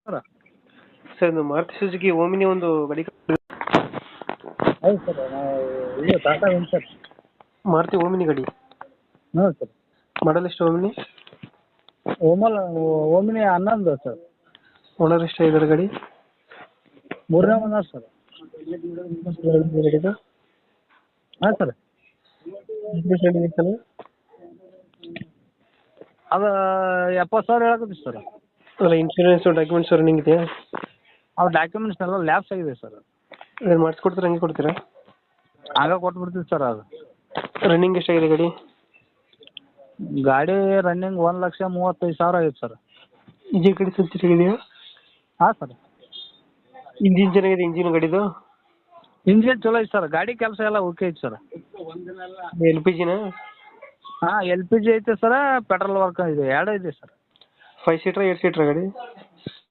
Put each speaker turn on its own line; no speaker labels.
Sir
sir ಇದು Maruti Suzuki Omni ಒಂದು ಗಾಡಿ
ಹೌದು ಸರ್ ನಾವು ಇದು ಟಾಟಾ ವೆಂಚರ್
ಮಾರುತಿ ಓಮಿನಿ ಗಾಡಿ
ಹಾಂ ಸರ್
ಮಾಡಲ್ ಎಷ್ಟು ಓಮಿನಿ?
Omni 11 sir.
ಓನರ್ ಎಷ್ಟಾಗಿದ್ದಾರೆ ಗಾಡಿ?
ಮೂರನೇ ಓನರ್ ಸರ್.
ಗಾಡಿದು
ಹಾಂ ಸರ್ ಅದು 70,000 ಹೇಳಕತ್ತೀವಿ ಸರ್.
ಅಲ್ಲ ಇನ್ಶೂರೆನ್ಸು ಡಾಕ್ಯುಮೆಂಟ್ಸ್ ರನ್ನಿಂಗ್ ಇದೆಯಾ?
ಅವ್ರ ಡಾಕ್ಯುಮೆಂಟ್ಸ್ ಎಲ್ಲ ಲ್ಯಾಪ್ಸ್ ಆಗಿದೆ ಸರ್.
ಅದನ್ನು ಮಾಡಿಸ್ಕೊಡ್ತೀರಾ ಹಂಗೆ ಕೊಡ್ತೀರಾ?
ಆಗ ಕೊಟ್ಬಿಡ್ತೀವಿ ಸರ್. ಅದು
ರನ್ನಿಂಗ್ ಎಷ್ಟಾಗಿದೆ ಗಾಡಿ?
ಗಾಡಿ ರನ್ನಿಂಗ್ 1,35,000 ಆಗೈತೆ ಸರ್.
ಇಂಜಿನ್ ಕಂಡೀಷನ್ ಚೆನ್ನಾಗಿದೆಯಾ?
ಹಾಂ ಸರ್.
ಇಂಜಿನ್ ಚೆನ್ನಾಗಿದೆ ಇಂಜಿನ್ ಗಾಡಿದು?
ಇಂಜಿನ್ ಚಲೋ ಐತೆ ಸರ್. ಗಾಡಿ ಕೆಲಸ ಎಲ್ಲ ಓಕೆ ಐತೆ ಸರ್.
L P ಜಿನಾ?
ಹಾಂ LPG ಐತೆ ಸರ್. ಪೆಟ್ರೋಲ್ ವರ್ಕ್ ಇದೆ, ಎರಡು ಇದೆ ಸರ್.
5 ಸೀಟ್ರಾ 8 ಸೀಟ್ರಾ ಗಾಡಿ?